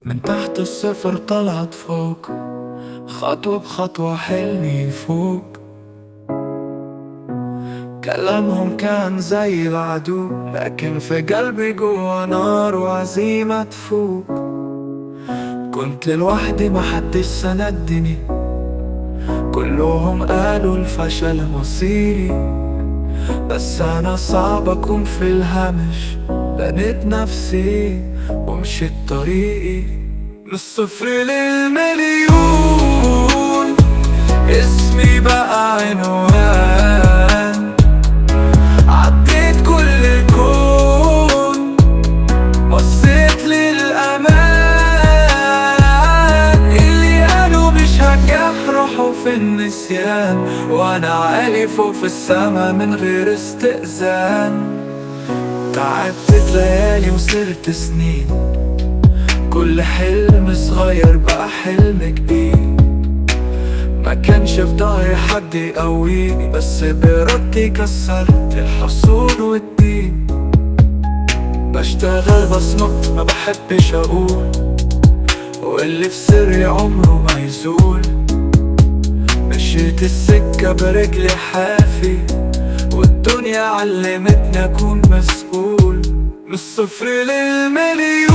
من تحت الصفر طلعت فوق، خطوة بخطوة حلمي يفوق. كلامهم كان زي العدو، لكن في قلبي جوا نار وعزيمة تفوق. كنت لوحدي محدش سندني، كلهم قالوا الفشل مصيري. بس أنا صعب أكون في الهامش، بنيت نفسي ومشيت طريقي. من الصفر للمليون اسمي بقى عنوان. عديت كل الكون، بصيت للأمان. اللي قالوا مش هنجح راحوا في النسيان، وأنا عالي فوق في السما من غير استئذان. تعبت ليالي وصرت سنين، كل حلم صغير بقى حلم كبير. ما كانش في ضهري حد يقويني، بس بإرادتي كسرت الحصول والدين. بشتغل بصمت ما بحبش أقول، واللي في سري عمره ما يزول. مشيت السكة برجلي حافي، والدنيا علمتني أكون مسؤول. من الصفر للمليون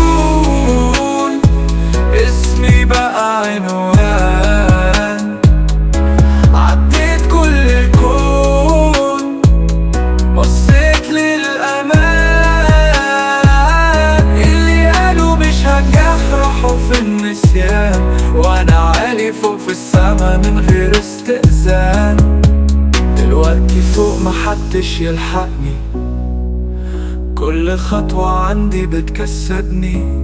اسمي بقى عنوان. عديت كل الكون، بصيت للأمان. اللي قالوا مش هنجح راحوا في النسيان، وأنا عالي فوق في السما من غير استئذان. دلوقتي فوق محدش يلحقني، كل خطوة عندي بتكسبني.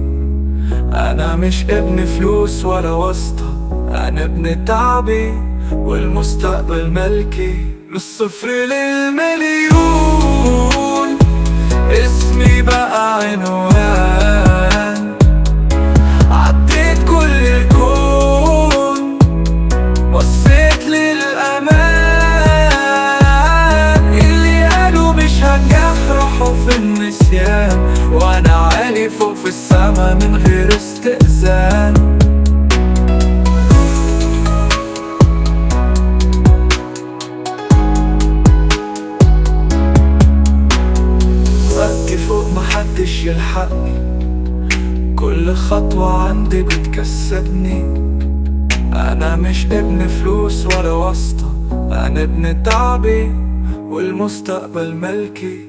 أنا مش ابن فلوس ولا واسطة، أنا ابن تعبي والمستقبل ملكي. من الصفر للمليون اسمي بقى عنوان. عديت كل الكون، بصيت للأمان. اللي قالوا مش هنجح راحوا في النسيان، وأنا عالي فوق في السما من غير استئذان. وقتي فوق محدش يلحقني، كل خطوة عندي بتكسبني. أنا مش ابن فلوس ولا واسطة، أنا ابن تعبي والمستقبل ملكي.